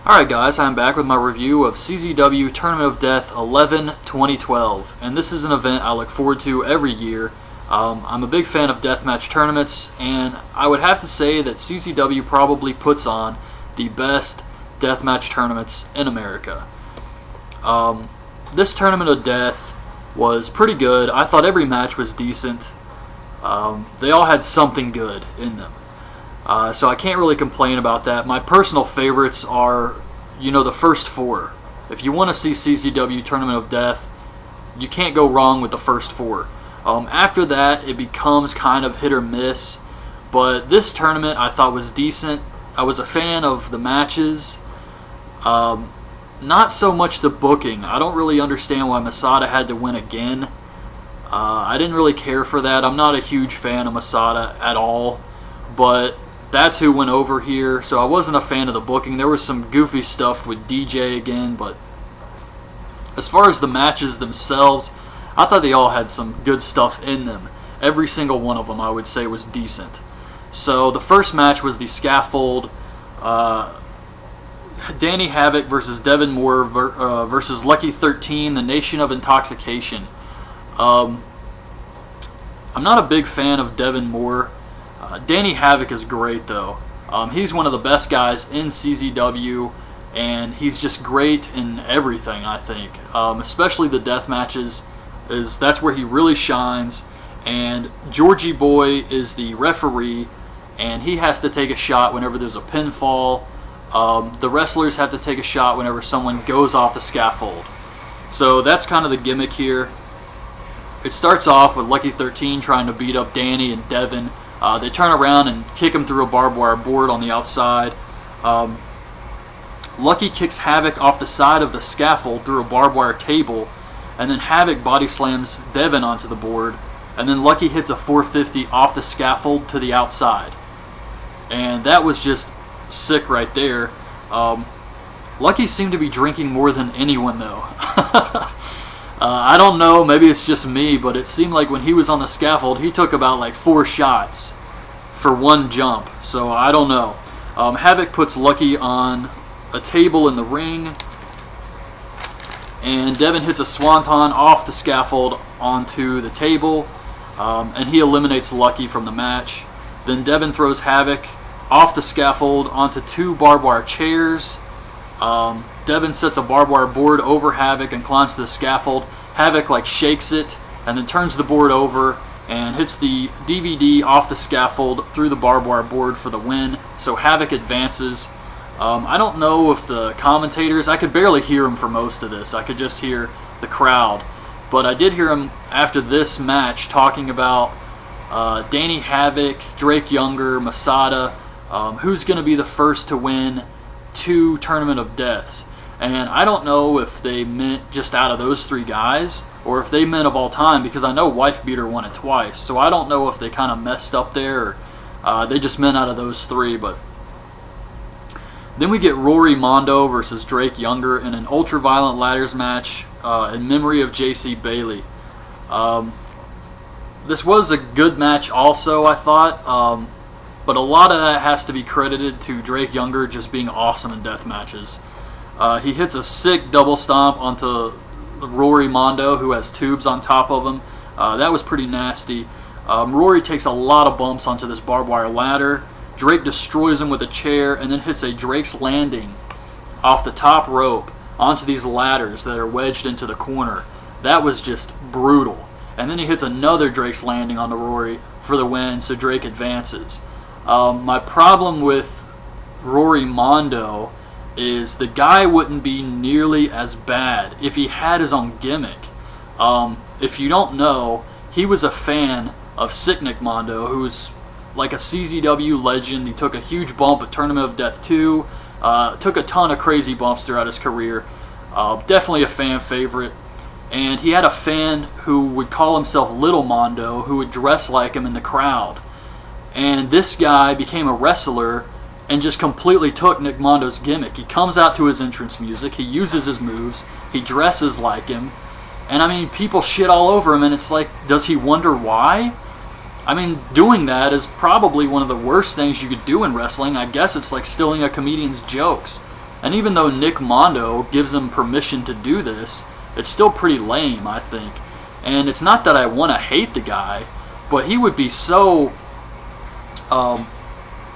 Alright guys, I'm back with my review of CZW Tournament of Death 11 2012, and this is an event I look forward to every year. I'm a big fan of deathmatch tournaments, and I would have to say that CZW probably puts on the best deathmatch tournaments in America. This Tournament of Death was pretty good. I thought every match was decent. They all had something good in them. So I can't really complain about that. My personal favorites are, the first four. If you want to see CZW Tournament of Death, you can't go wrong with the first four. After that, it becomes kind of hit or miss. But this tournament I thought was decent. I was a fan of the matches. Not so much the booking. I don't really understand why Masada had to win again. I didn't really care for that. I'm not a huge fan of Masada at all. But that's who went over here, so I wasn't a fan of the booking. There was some goofy stuff with DJ again, but as far as the matches themselves, I thought they all had some good stuff in them. Every single one of them, I would say, was decent. So the first match was the Scaffold, Danny Havoc versus Devin Moore versus Lucky 13, the Nation of Intoxication. I'm not a big fan of Devin Moore. Danny Havoc is great, though. He's one of the best guys in CZW, and he's just great in everything, I think. Especially the death matches, that's where he really shines. And Georgie Boy is the referee, and he has to take a shot whenever there's a pinfall. The wrestlers have to take a shot whenever someone goes off the scaffold. So that's kind of the gimmick here. It starts off with Lucky 13 trying to beat up Danny and Devin. They turn around and kick him through a barbed wire board on the outside. Lucky kicks Havoc off the side of the scaffold through a barbed wire table, and then Havoc body slams Devin onto the board, and then Lucky hits a 450 off the scaffold to the outside. And that was just sick right there. Lucky seemed to be drinking more than anyone, though. I don't know, maybe it's just me, but it seemed like when he was on the scaffold, he took about like 4 shots for one jump, so I don't know. Havoc puts Lucky on a table in the ring, and Devin hits a swanton off the scaffold onto the table, and he eliminates Lucky from the match. Then Devin throws Havoc off the scaffold onto 2 barbed wire chairs. Devin sets a barbed wire board over Havoc and climbs to the scaffold. Havoc shakes it and then turns the board over and hits the DVD off the scaffold through the barbed wire board for the win. So Havoc advances. I don't know if the commentators, I could barely hear them for most of this. I could just hear the crowd. But I did hear them after this match talking about Danny Havoc, Drake Younger, Masada, who's going to be the first to win 2 Tournament of Deaths. And I don't know if they meant just out of those 3 guys, or if they meant of all time, because I know Wife Beater won it twice. So I don't know if they kind of messed up there, or they just meant out of those 3. But then we get Rory Mondo versus Drake Younger in an ultra-violent ladders match in memory of J.C. Bailey. This was a good match also, I thought. But a lot of that has to be credited to Drake Younger just being awesome in death matches. He hits a sick double stomp onto Rory Mondo, who has tubes on top of him. That was pretty nasty. Rory takes a lot of bumps onto this barbed wire ladder. Drake destroys him with a chair and then hits a Drake's Landing off the top rope onto these ladders that are wedged into the corner. That was just brutal. And then he hits another Drake's Landing onto Rory for the win, so Drake advances. My problem with Rory Mondo is the guy wouldn't be nearly as bad if he had his own gimmick. If you don't know, he was a fan of Sick Nick Mondo, who's like a CZW legend. He took a huge bump at Tournament of Death 2, took a ton of crazy bumps throughout his career. Definitely a fan favorite. And he had a fan who would call himself Little Mondo, who would dress like him in the crowd. And this guy became a wrestler and just completely took Nick Mondo's gimmick. He comes out to his entrance music, he uses his moves, he dresses like him, and I mean, people shit all over him, and it's like, does he wonder why? I mean, doing that is probably one of the worst things you could do in wrestling. I guess it's like stealing a comedian's jokes. And even though Nick Mondo gives him permission to do this, it's still pretty lame, I think. And it's not that I want to hate the guy, but he would be so...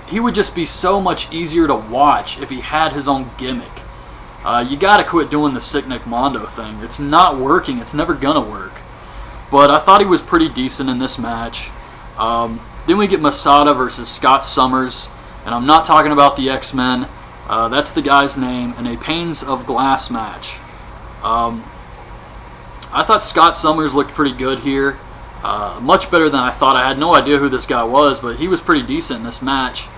he would just be so much easier to watch if he had his own gimmick. You gotta quit doing the sick Nick Mondo thing. It's not working. It's never gonna work. But I thought he was pretty decent in this match. Then we get Masada versus Scott Summers. And I'm not talking about the X-Men. That's the guy's name. In a Panes of Glass match. I thought Scott Summers looked pretty good here. Much better than I thought. I had no idea who this guy was, but he was pretty decent in this match.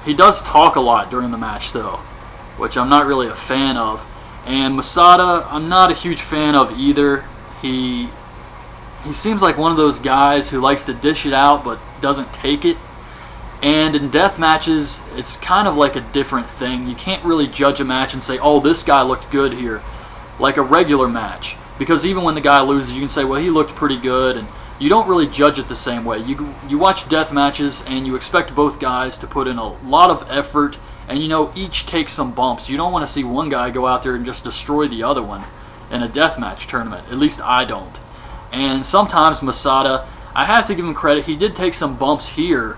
He does talk a lot during the match, though, which I'm not really a fan of. And Masada, I'm not a huge fan of either. He seems like one of those guys who likes to dish it out but doesn't take it. And in death matches, it's kind of like a different thing. You can't really judge a match and say, oh, this guy looked good here, like a regular match. Because even when the guy loses, you can say, well, he looked pretty good, and you don't really judge it the same way. You watch death matches, and you expect both guys to put in a lot of effort, and each take some bumps. You don't want to see one guy go out there and just destroy the other one in a deathmatch tournament. At least I don't. And sometimes Masada, I have to give him credit, he did take some bumps here,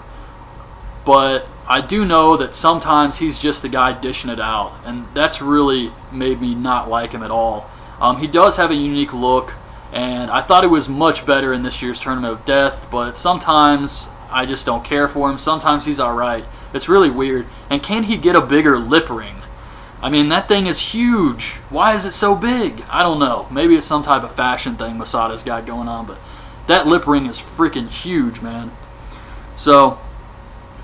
but I do know that sometimes he's just the guy dishing it out, and that's really made me not like him at all. He does have a unique look, and I thought it was much better in this year's Tournament of Death, but sometimes I just don't care for him. Sometimes he's alright. It's really weird. And can he get a bigger lip ring? I mean, that thing is huge. Why is it so big? I don't know. Maybe it's some type of fashion thing Masada's got going on, but that lip ring is freaking huge, man. So,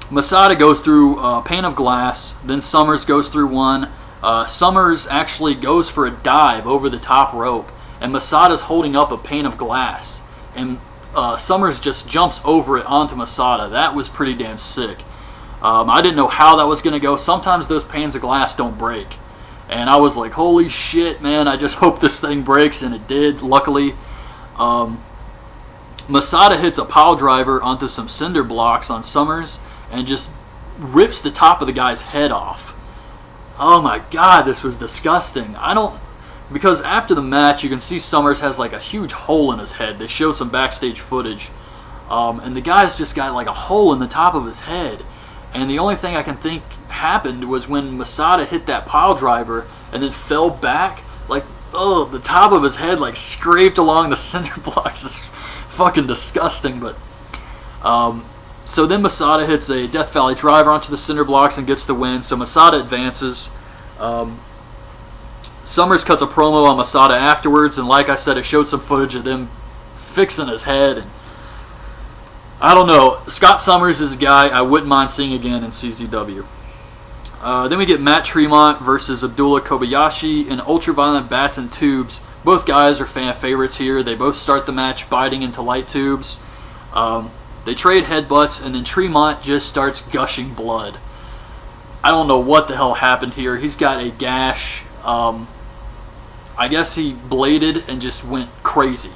Masada goes through a pane of glass, then Summers goes through one. Summers actually goes for a dive over the top rope, and Masada's holding up a pane of glass, and Summers just jumps over it onto Masada. That was pretty damn sick. I didn't know how that was going to go. Sometimes those panes of glass don't break, and I was like, holy shit, man, I just hope this thing breaks, and it did, luckily. Masada hits a pile driver onto some cinder blocks on Summers, and just rips the top of the guy's head off. Oh my god, this was disgusting. Because after the match, you can see Summers has like a huge hole in his head. They show some backstage footage. And the guy's just got like a hole in the top of his head. And the only thing I can think happened was when Masada hit that pile driver and then fell back, like, oh, the top of his head like scraped along the cinder blocks. It's fucking disgusting, but... So then Masada hits a Death Valley driver onto the cinder blocks and gets the win. So Masada advances. Summers cuts a promo on Masada afterwards, and like I said, it showed some footage of them fixing his head. And I don't know. Scott Summers is a guy I wouldn't mind seeing again in CZW. Then we get Matt Tremont versus Abdullah Kobayashi in Ultraviolent Bats and Tubes. Both guys are fan favorites here. They both start the match biting into light tubes. They trade headbutts, and then Tremont just starts gushing blood. I don't know what the hell happened here. He's got a gash. I guess he bladed and just went crazy.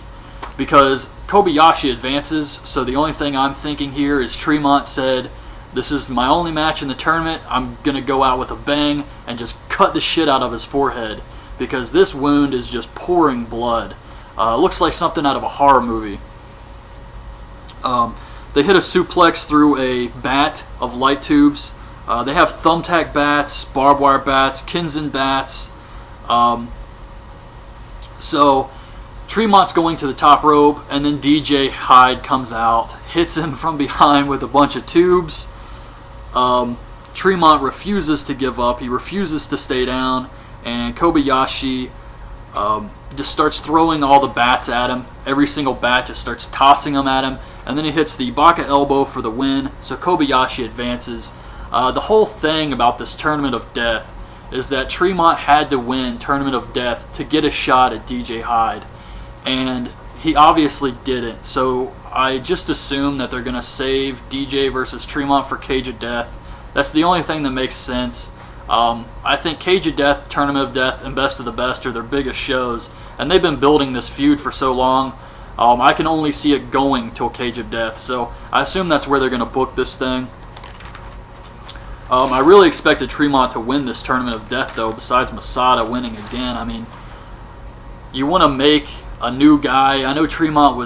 Because Kobayashi advances, so the only thing I'm thinking here is Tremont said, this is my only match in the tournament. I'm going to go out with a bang and just cut the shit out of his forehead. Because this wound is just pouring blood. Looks like something out of a horror movie. They hit a suplex through a bat of light tubes. They have thumbtack bats, barbed wire bats, Kinzen bats. So Tremont's going to the top rope, and then DJ Hyde comes out, hits him from behind with a bunch of tubes. Tremont refuses to give up. He refuses to stay down, and Kobayashi just starts throwing all the bats at him. Every single bat just starts tossing them at him. And then he hits the Baka elbow for the win, so Kobayashi advances. The whole thing about this Tournament of Death is that Tremont had to win Tournament of Death to get a shot at DJ Hyde. And he obviously didn't, so I just assume that they're going to save DJ versus Tremont for Cage of Death. That's the only thing that makes sense. I think Cage of Death, Tournament of Death, and Best of the Best are their biggest shows, and they've been building this feud for so long. I can only see it going till Cage of Death, so I assume that's where they're going to book this thing. I really expected Tremont to win this Tournament of Death, though, besides Masada winning again. I mean, you want to make a new guy. I know Tremont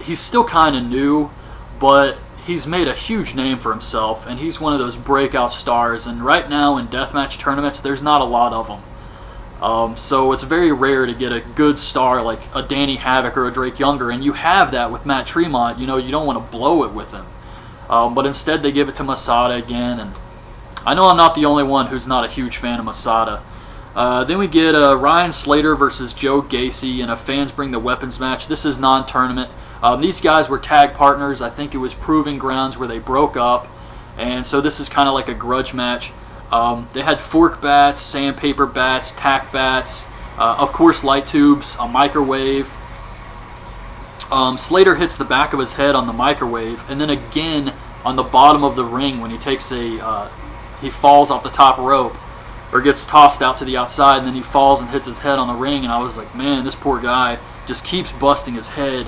he's still kind of new, but he's made a huge name for himself, and he's one of those breakout stars. And right now in deathmatch tournaments, there's not a lot of them. So it's very rare to get a good star like a Danny Havoc or a Drake Younger, and you have that with Matt Tremont. You know, you don't want to blow it with him. But instead they give it to Masada again, and I know I'm not the only one who's not a huge fan of Masada. Then we get Ryan Slater versus Joe Gacy in a Fans Bring the Weapons match. This is non-tournament. These guys were tag partners. I think it was Proving Grounds where they broke up, and so this is kind of like a grudge match. They had fork bats, sandpaper bats, tack bats, of course light tubes, a microwave. Slater hits the back of his head on the microwave, and then again on the bottom of the ring when he takes he falls off the top rope, or gets tossed out to the outside, and then he falls and hits his head on the ring, and I was like, man, this poor guy just keeps busting his head.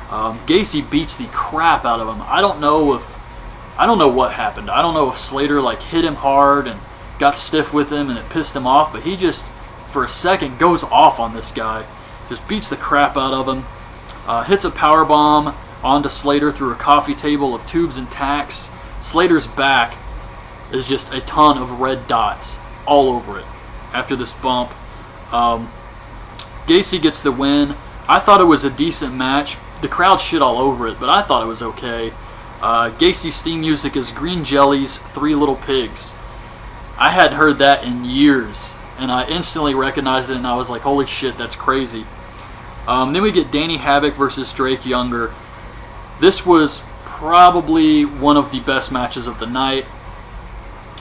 Gacy beats the crap out of him. I don't know what happened. I don't know if Slater hit him hard and got stiff with him and it pissed him off, but he just, for a second, goes off on this guy. Just beats the crap out of him. Hits a power bomb onto Slater through a coffee table of tubes and tacks. Slater's back is just a ton of red dots all over it after this bump. Gacy gets the win. I thought it was a decent match. The crowd shit all over it, but I thought it was okay. Gacy's theme music is Green Jelly's Three Little Pigs. I hadn't heard that in years, and I instantly recognized it, and I was like, holy shit, that's crazy. Then we get Danny Havoc versus Drake Younger. This was probably one of the best matches of the night.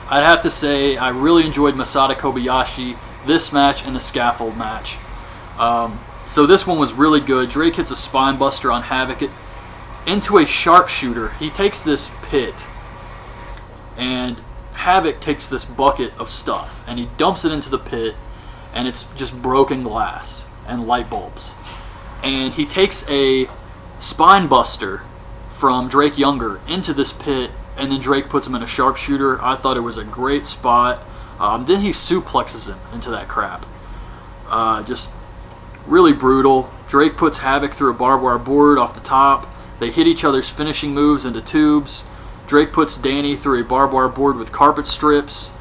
I'd have to say I really enjoyed Masada Kobayashi, this match, and the Scaffold match. So this one was really good. Drake hits a spine buster on Havoc into a sharpshooter. He takes this pit, and Havoc takes this bucket of stuff, and he dumps it into the pit, and it's just broken glass and light bulbs. And he takes a spine buster from Drake Younger into this pit, and then Drake puts him in a sharpshooter. I thought it was a great spot. Then he suplexes him into that crap. Just really brutal. Drake puts Havoc through a barbed wire board off the top. They hit each other's finishing moves into tubes. Drake puts Danny through a barbed wire board with carpet strips.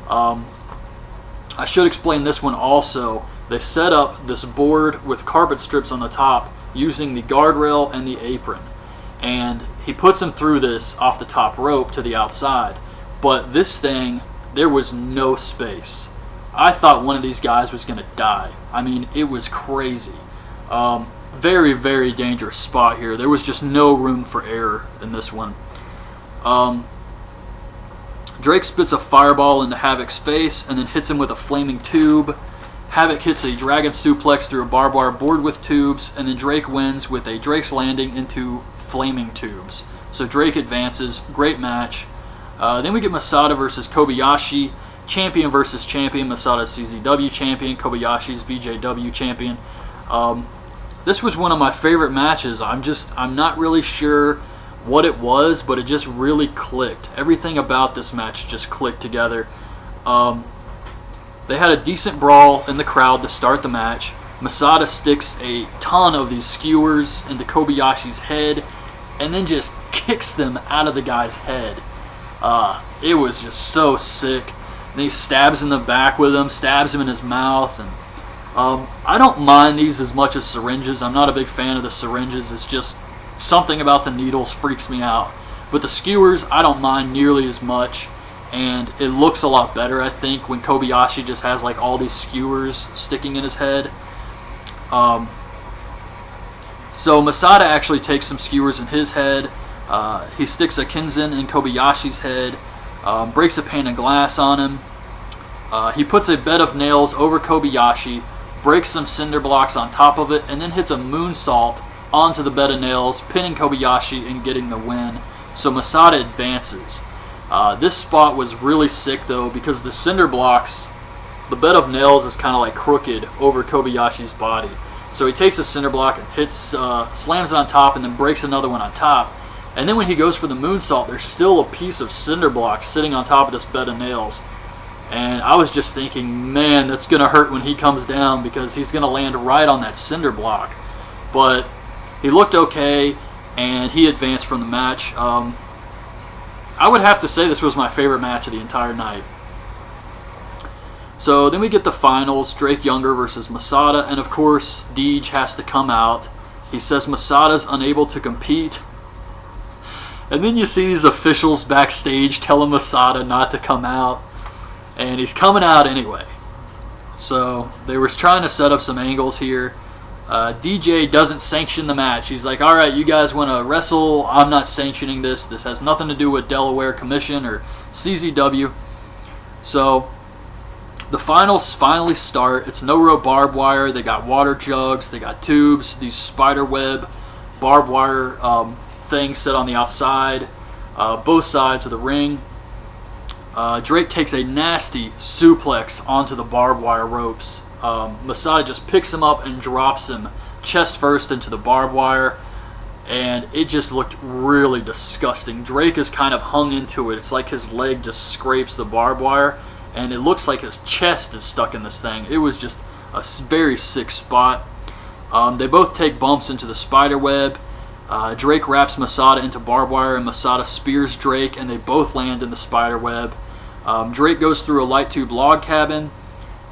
I should explain this one also. They set up this board with carpet strips on the top using the guardrail and the apron. And he puts him through this off the top rope to the outside. But this thing, there was no space. I thought one of these guys was going to die. I mean, it was crazy. Very, very dangerous spot here. There was just no room for error in this one. Drake spits a fireball into Havoc's face and then hits him with a flaming tube. Havoc hits a dragon suplex through a barbed wire board with tubes, and then Drake wins with a Drake's landing into flaming tubes. So Drake advances. Great match. Then we get Masada versus Kobayashi. Champion versus champion. Masada's CZW champion. Kobayashi's BJW champion. This was one of my favorite matches. I'm not really sure what it was, but it just really clicked. Everything about this match just clicked together. They had a decent brawl in the crowd to start the match. Masada sticks a ton of these skewers into Kobayashi's head and then just kicks them out of the guy's head. It was just so sick. And he stabs in the back with them, stabs him in his mouth. And I don't mind these as much as syringes. I'm not a big fan of the syringes. It's just something about the needles freaks me out. But the skewers, I don't mind nearly as much. And it looks a lot better, I think, when Kobayashi just has like all these skewers sticking in his head. So Masada actually takes some skewers in his head. He sticks a Kinzen in Kobayashi's head, breaks a pane of glass on him. He puts a bed of nails over Kobayashi, breaks some cinder blocks on top of it, and then hits a moonsault onto the bed of nails, pinning Kobayashi and getting the win. So Masada advances. This spot was really sick though, because the cinder blocks, the bed of nails is kind of like crooked over Kobayashi's body. So he takes a cinder block and slams it on top, and then breaks another one on top. And then when he goes for the moonsault, there's still a piece of cinder block sitting on top of this bed of nails. And I was just thinking, man, that's going to hurt when he comes down because he's going to land right on that cinder block. But he looked okay, and he advanced from the match. I would have to say this was my favorite match of the entire night. So then we get the finals, Drake Younger versus Masada, and of course, Deej has to come out. He says Masada's unable to compete. And then you see these officials backstage telling Masada not to come out. And he's coming out anyway. So they were trying to set up some angles here. DJ doesn't sanction the match. He's like, alright, you guys want to wrestle? I'm not sanctioning this. This has nothing to do with Delaware Commission or CZW. So the finals finally start. It's no rope barbed wire. They got water jugs. They got tubes. These spider web barbed wire things set on the outside. Both sides of the ring. Drake takes a nasty suplex onto the barbed wire ropes. Masada just picks him up and drops him chest first into the barbed wire, and it just looked really disgusting. Drake is kind of hung into it. It's like his leg just scrapes the barbed wire, and it looks like his chest is stuck in this thing. It was just a very sick spot. They both take bumps into the spider web. Drake wraps Masada into barbed wire, and Masada spears Drake, and they both land in the spider web. Drake goes through a light tube log cabin,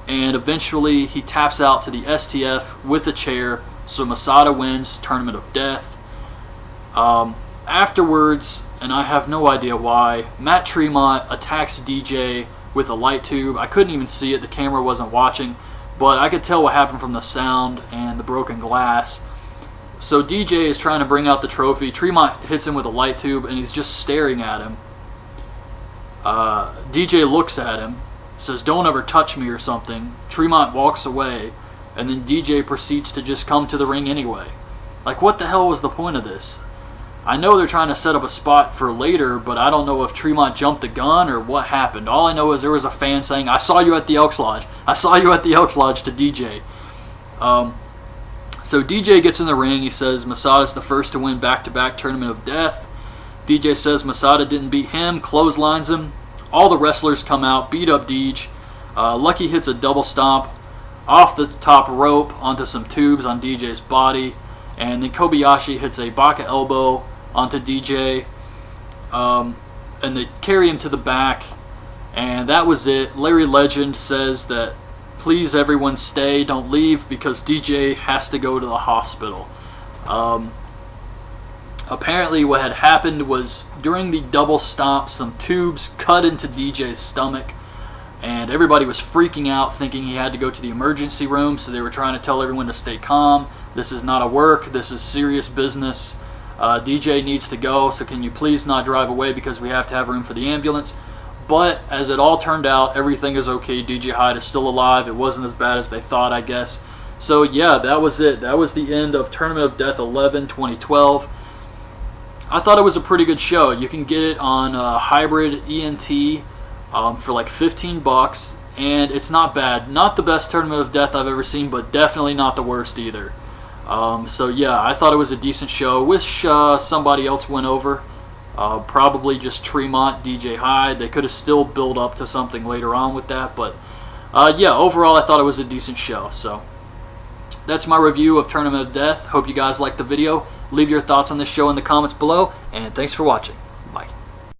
and eventually he taps out to the STF with a chair, so Masada wins Tournament of Death. Afterwards, and I have no idea why, Matt Tremont attacks DJ with a light tube. I couldn't even see it, the camera wasn't watching, but I could tell what happened from the sound and the broken glass. So DJ is trying to bring out the trophy. Tremont hits him with a light tube, and he's just staring at him. DJ looks at him, says, "Don't ever touch me," or something. Tremont walks away, and then DJ proceeds to just come to the ring anyway. Like, what the hell was the point of this? I know they're trying to set up a spot for later, but I don't know if Tremont jumped the gun or what happened. All I know is there was a fan saying, "I saw you at the Elks Lodge. I saw you at the Elks Lodge," to DJ. So DJ gets in the ring. He says Masada's the first to win back-to-back Tournament of Death. DJ says Masada didn't beat him, clotheslines him. All the wrestlers come out, beat up Deej. Lucky hits a double stomp off the top rope onto some tubes on DJ's body. And then Kobayashi hits a Baka elbow onto DJ. And they carry him to the back. And that was it. Larry Legend says that, "Please everyone stay, don't leave, because DJ has to go to the hospital." Apparently what had happened was during the double stomp, some tubes cut into DJ's stomach, and everybody was freaking out thinking he had to go to the emergency room, so they were trying to tell everyone to stay calm. This is not a work, this is serious business. DJ needs to go, so can you please not drive away because we have to have room for the ambulance. But as it all turned out, everything is okay. DJ Hyde is still alive. It wasn't as bad as they thought, I guess. So yeah, that was it. That was the end of Tournament of Death 11 2012. I thought it was a pretty good show. You can get it on Hybrid ENT for like $15, and it's not bad. Not the best Tournament of Death I've ever seen, but definitely not the worst either. So yeah, I thought it was a decent show. Wish somebody else went over. Probably just Tremont, DJ Hyde. They could have still built up to something later on with that, but yeah, overall I thought it was a decent show. So that's my review of Tournament of Death. Hope you guys liked the video. Leave your thoughts on this show in the comments below, and thanks for watching.